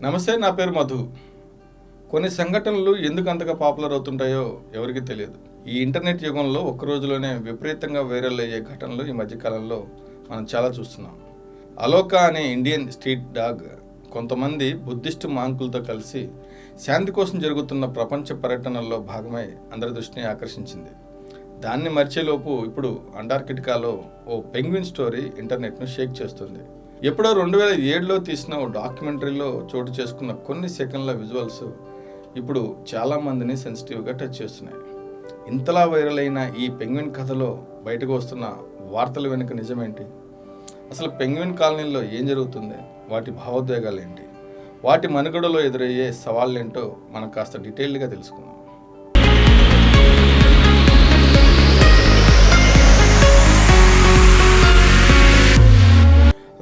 నమస్తే, నా పేరు మధు. కొన్ని సంఘటనలు ఎందుకు అంతగా పాపులర్ అవుతుంటాయో ఎవరికీ తెలియదు. ఈ ఇంటర్నెట్ యుగంలో ఒక్క రోజులోనే విపరీతంగా వైరల్ అయ్యే ఘటనలు ఈ మధ్యకాలంలో మనం చాలా చూస్తున్నాం. అలోకా అనే ఇండియన్ స్ట్రీట్ డాగ్ కొంతమంది బుద్ధిస్టు మాంకులతో కలిసి శాంతి కోసం జరుగుతున్న ప్రపంచ పర్యటనల్లో భాగమై అందరి దృష్టిని ఆకర్షించింది. దాన్ని మర్చేలోపు ఇప్పుడు అంటార్కిటికాలో ఓ పెంగ్విన్ స్టోరీ ఇంటర్నెట్ను షేక్ చేస్తుంది. ఎప్పుడో 2007లో తీసిన ఓ డాక్యుమెంటరీలో చోటు చేసుకున్న కొన్ని సెకండ్ల విజువల్స్ ఇప్పుడు చాలామందిని సెన్సిటివ్గా టచ్ చేస్తున్నాయి. ఇంతలా వైరల్ అయిన ఈ పెంగ్విన్ కథలో బయటకు వస్తున్న వార్తల వెనుక నిజమేంటి? అసలు పెంగ్విన్ కాలనీల్లో ఏం జరుగుతుంది? వాటి భావోద్వేగాలు ఏంటి? వాటి మనుగడలో ఎదురయ్యే సవాళ్ళేంటో మనం కాస్త డీటెయిల్డ్గా తెలుసుకుందాం.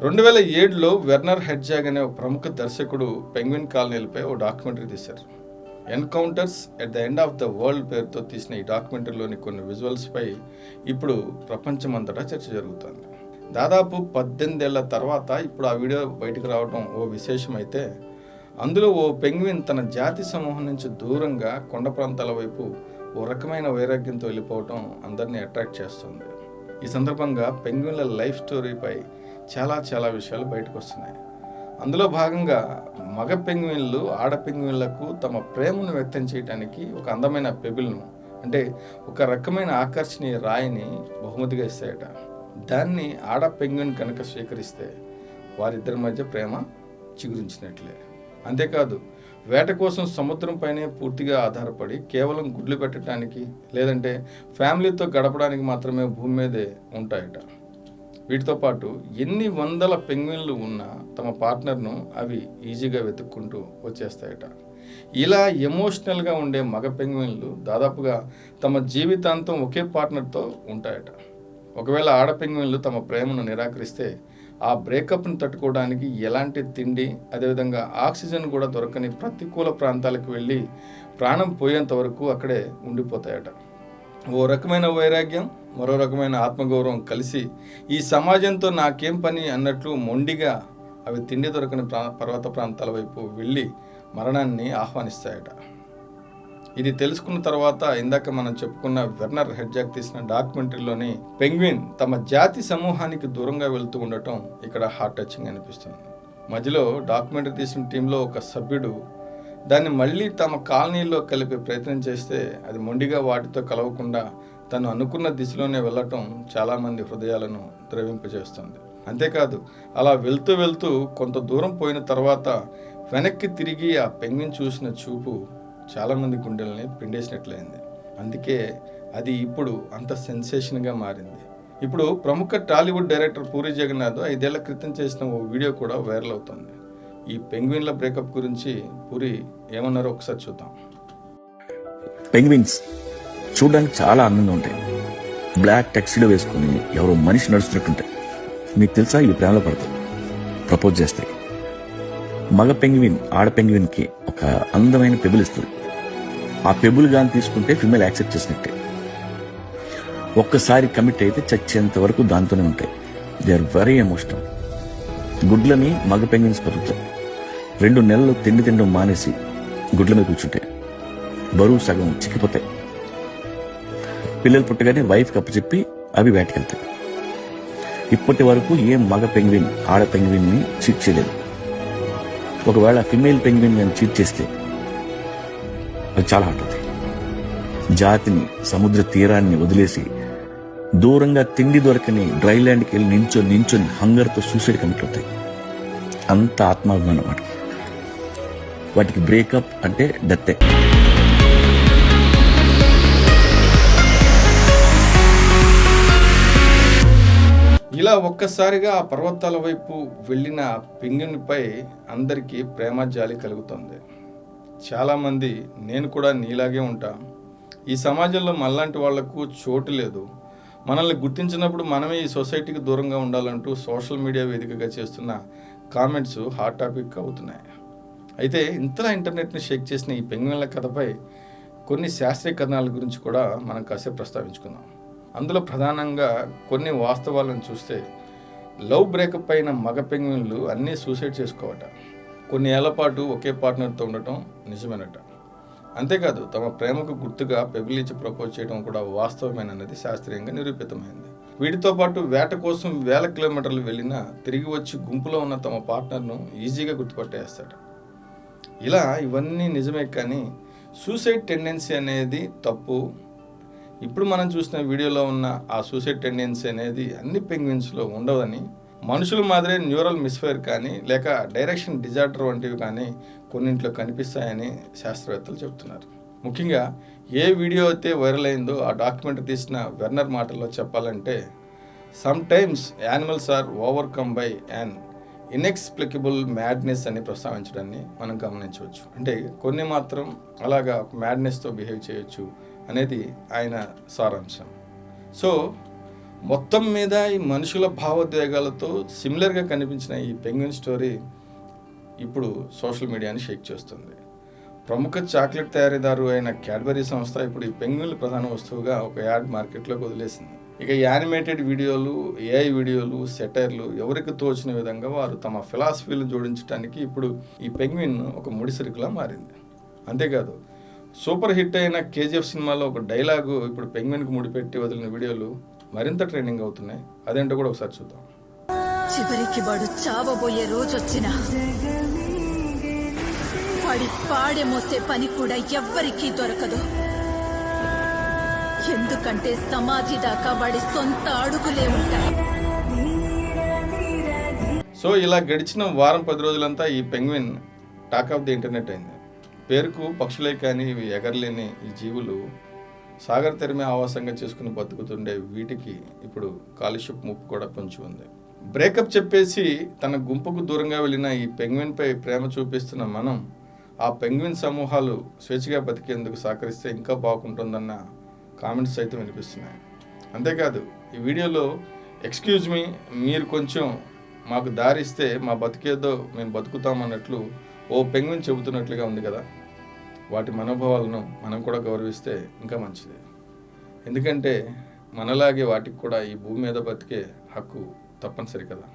2007లో వెర్నర్ హెడ్జాగ్ అనే ఒక ప్రముఖ దర్శకుడు పెంగ్విన్ కాలనీలపై ఓ డాక్యుమెంటరీ తీశారు. Encounters at the end of the world పేరుతో తీసిన ఈ డాక్యుమెంటరీలోని కొన్ని విజువల్స్పై ఇప్పుడు ప్రపంచమంతటా చర్చ జరుగుతోంది. దాదాపు 18 ఏళ్ల తర్వాత ఇప్పుడు ఆ వీడియో బయటకు రావడం ఓ విశేషమైతే, అందులో ఓ పెంగ్విన్ తన జాతి సమూహం నుంచి దూరంగా కొండ ప్రాంతాల వైపు ఓ రకమైన వైరాగ్యంతో వెళ్ళిపోవడం అందరినీ అట్రాక్ట్ చేస్తుంది. ఈ సందర్భంగా పెంగ్విన్ల లైఫ్ స్టోరీపై చాలా విషయాలు బయటకు వస్తున్నాయి. అందులో భాగంగా మగ పెంగ్విన్లు ఆడ పెంగ్విన్లకు తమ ప్రేమను వ్యక్తం చేయడానికి ఒక అందమైన పెబుల్ను, అంటే ఒక రకమైన ఆకర్షణీయ రాయిని బహుమతిగా ఇస్తాయట. దాన్ని ఆడ పెంగ్విన్ కనుక స్వీకరిస్తే వారిద్దరి మధ్య ప్రేమ చిగురించినట్లే. అంతేకాదు, వేట కోసం సముద్రంపైనే పూర్తిగా ఆధారపడి కేవలం గుడ్లు పెట్టడానికి లేదంటే ఫ్యామిలీతో గడపడానికి మాత్రమే భూమి మీదే ఉంటాయట. వీటితో పాటు ఎన్ని వందల పెంగ్విన్లు ఉన్నా తమ పార్ట్నర్ను అవి ఈజీగా వెతుక్కుంటూ వచ్చేస్తాయట. ఇలా ఎమోషనల్గా ఉండే మగ పెంగ్విన్లు దాదాపుగా తమ జీవితాంతం ఒకే పార్ట్నర్తో ఉంటాయట. ఒకవేళ ఆడ పెంగ్విన్లు తమ ప్రేమను నిరాకరిస్తే ఆ బ్రేకప్ను తట్టుకోవడానికి ఎలాంటి తిండి, అదేవిధంగా ఆక్సిజన్ కూడా దొరకని ప్రతికూల ప్రాంతాలకు వెళ్ళి ప్రాణం పోయేంత వరకు అక్కడే ఉండిపోతాయట. ఓ రకమైన వైరాగ్యం, మరో రకమైన ఆత్మగౌరవం కలిసి ఈ సమాజంతో నాకేం పని అన్నట్లు మొండిగా అవి తిండి దొరకని పర్వత ప్రాంతాల వైపు వెళ్ళి మరణాన్ని ఆహ్వానిస్తాయట. ఇది తెలుసుకున్న తర్వాత ఇందాక మనం చెప్పుకున్న వెర్నర్ హెడ్జాగ్ తీసిన డాక్యుమెంటరీలోని పెంగ్విన్ తమ జాతి సమూహానికి దూరంగా వెళ్తూ ఉండటం ఇక్కడ హార్ట్ టచింగ్ అనిపిస్తుంది. మధ్యలో డాక్యుమెంటరీ తీసిన టీంలో ఒక సభ్యుడు దాన్ని మళ్ళీ తమ కాలనీలో కలిపే ప్రయత్నం చేస్తే అది మొండిగా వాటితో కలవకుండా తను అనుకున్న దిశలోనే వెళ్ళటం చాలామంది హృదయాలను ద్రవింపజేస్తుంది. అంతేకాదు, అలా వెళ్తూ కొంత దూరం పోయిన తర్వాత వెనక్కి తిరిగి ఆ పెంగ్విన్ చూసిన చూపు చాలామంది గుండెల్ని పిండేసినట్లయింది. అందుకే అది ఇప్పుడు అంత సెన్సేషన్గా మారింది. ఇప్పుడు ప్రముఖ టాలీవుడ్ డైరెక్టర్ పూరి జగన్నాథ్ 5 ఏళ్ల క్రితం చేసిన ఓ వీడియో కూడా వైరల్ అవుతుంది. ఈ పెంగ్విన్ల బ్రేకప్ గురించి పూరి ఏమన్నారో ఒకసారి చూద్దాం. పెంగ్విన్స్ చూడడానికి చాలా అందంగా ఉంటాయి. బ్లాక్ టెక్సీలో వేసుకుని ఎవరో మనిషి నడుస్తున్నట్టుంటాయి. మీకు తెలుసా, ఇవి ప్రేమలో పడతాయి, ప్రపోజ్ చేస్తాయి. మగ పెంగ్విన్ ఆడ పెంగ్విన్ కి ఒక అందమైన పెబుల్ ఇస్తుంది. ఆ పెబుల్ గాని తీసుకుంటే ఫిమేల్ యాక్సెప్ట్ చేసినట్టే. ఒక్కసారి కమిట్ అయితే చచ్చేంత వరకు దాంతోనే ఉంటాయి. They are very emotional. గుడ్లని మగ పెంగ్విన్స్ పరుగుతాయి. 2 నెలలు తిండి తినడం మానేసి గుడ్ల మీద కూర్చుంటాయి. బరువు సగం చిక్కిపోతాయి. పిల్లలు పుట్టగానే వైఫ్ కప్పచెప్పి అవి వేటకెళ్తాయి. ఇప్పటి వరకు ఏ మగ పెంగ్విన్ ఆడ పెంగ్విన్ ని చీట్ చేయలేదు. ఒకవేళ ఫిమేల్ పెంగ్విన్ నేను చీట్ చేస్తే అది చాలా హార్ట్ అవుతాయి. జాతిని, సముద్ర తీరాన్ని వదిలేసి దూరంగా తిండి దొరకని డ్రై ల్యాండ్కి వెళ్ళి నించొని హంగర్తో సూసైడ్ కమిట్ అవుతాయి. అంత ఆత్మాభిమానం వాటికి బ్రేకప్ అంటే డెత్తే. ఇలా ఒక్కసారిగా ఆ పర్వతాల వైపు వెళ్ళిన పెంగ్విన్పై అందరికీ ప్రేమ జాలి కలుగుతుంది. చాలామంది నేను కూడా నీలాగే ఉంటా, ఈ సమాజంలో మనలాంటి వాళ్లకు చోటు లేదు, మనల్ని గుర్తించినప్పుడు మనమే ఈ సొసైటీకి దూరంగా ఉండాలంటూ సోషల్ మీడియా వేదికగా చేస్తున్న కామెంట్స్ హాట్ టాపిక్ అవుతున్నాయి. అయితే ఇంతలా ఇంటర్నెట్ని షేక్ చేసిన ఈ పెంగ్విన్ల కథపై కొన్ని శాస్త్రీయ కథనాల గురించి కూడా మనం కాసేపు ప్రస్తావించుకుందాం. అందులో ప్రధానంగా కొన్ని వాస్తవాలను చూస్తే లవ్ బ్రేకప్ అయిన మగ పెంగ్విన్లు అన్నీ సూసైడ్ చేసుకోవట. కొన్ని ఏళ్ల పాటు ఒకే పార్ట్నర్తో ఉండటం నిజమేనట. అంతేకాదు తమ ప్రేమకు గుర్తుగా పెబిల్ ఇచ్చి ప్రపోజ్ చేయడం కూడా వాస్తవమేనన్నది శాస్త్రీయంగా నిరూపితమైంది. వీటితో పాటు వేట కోసం 1000 కిలోమీటర్లు వెళ్ళినా తిరిగి వచ్చి గుంపులో ఉన్న తమ పార్ట్నర్ను ఈజీగా గుర్తుపట్టేస్తాడు. ఇలా ఇవన్నీ నిజమే, కానీ సూసైడ్ టెండెన్సీ అనేది తప్పు. ఇప్పుడు మనం చూసిన వీడియోలో ఉన్న ఆ సూసైడ్ టెండెన్సీ అనేది అన్ని పెంగ్విన్స్లో ఉండవని, మనుషుల మాదిరే న్యూరల్ మిస్ఫైర్ కానీ లేక డైరెక్షన్ డిజార్డర్ వంటివి కానీ కొన్నింట్లో కనిపిస్తాయని శాస్త్రవేత్తలు చెబుతున్నారు. ముఖ్యంగా ఏ వీడియో అయితే వైరల్ అయిందో ఆ డాక్యుమెంటరీ తీసిన వెర్నర్ మాటల్లో చెప్పాలంటే, sometimes animals are overcome by an inexplicable madness అని ప్రస్తావించడాన్ని మనం గమనించవచ్చు. అంటే కొన్ని మాత్రం అలాగా మ్యాడ్నెస్తో బిహేవ్ చేయొచ్చు అనేది ఆయన సారాంశం. సో మొత్తం మీద ఈ మనుషుల భావోద్వేగాలతో సిమిలర్గా కనిపించిన ఈ పెంగ్విన్ స్టోరీ ఇప్పుడు సోషల్ మీడియాని షేక్ చేస్తుంది. ప్రముఖ చాక్లెట్ తయారీదారు అయిన క్యాడ్బరీ సంస్థ ఇప్పుడు ఈ పెంగ్విన్ల ప్రధాన వస్తువుగా ఒక యాడ్ మార్కెట్లోకి వదిలేసింది. ఇక యానిమేటెడ్ వీడియోలు, ఏఐ వీడియోలు, సెటైర్లు ఎవరికి తోచిన విధంగా వారు తమ ఫిలాసఫీలు జోడించడానికి ఇప్పుడు ఈ పెంగ్విన్ ఒక ముడిసరుకులా మారింది. అంతేకాదు సూపర్ హిట్ అయిన కేజీఎఫ్ సినిమాలో ఒక డైలాగు ఇప్పుడు పెంగ్విన్కి ముడిపెట్టి వదిలిన వీడియోలు మరింత ట్రెండింగ్ అవుతున్నాయి. అదేంటో కూడా ఒకసారి చూద్దాం. చివరికి వాడు చావబోయే రోజొచ్చినా వాడి పాడె మోసే పని కూడా ఎవ్వరికీ దొరకదు. ఎందుకంటే సమాధి దాకా వాడి సొంత అడుగులే ఉంటాయి. సో ఇలా గడిచిన వారం 10 రోజులంతా ఈ penguin talk of the internet అయింది. పేరుకు పక్షులే కానీ ఇవి ఎగరలేని ఈ జీవులు సాగర్ తెరమే ఆవాసంగా చేసుకుని బతుకుతుండే వీటికి ఇప్పుడు కాలుష్యపు ముప్పు కూడా పొంచి ఉంది. బ్రేకప్ చెప్పేసి తన గుంపుకు దూరంగా వెళ్ళిన ఈ పెంగ్విన్పై ప్రేమ చూపిస్తున్న మనం ఆ పెంగ్విన్ సమూహాలు స్వేచ్ఛగా బతికేందుకు సహకరిస్తే ఇంకా బాగుంటుందన్న కామెంట్స్ సైతం వినిపిస్తున్నాయి. అంతేకాదు ఈ వీడియోలో ఎక్స్క్యూజ్ మీ, మీరు కొంచెం మాకు దారిస్తే మా బతికేదో మేము బతుకుతామన్నట్లు ఓ పెంగ్విన్ చెబుతున్నట్లుగా ఉంది కదా. వాటి మనోభావాలను మనం కూడా గౌరవిస్తే ఇంకా మంచిది. ఎందుకంటే మనలాగే వాటికి కూడా ఈ భూమి మీద బతికే హక్కు తప్పనిసరి కదా.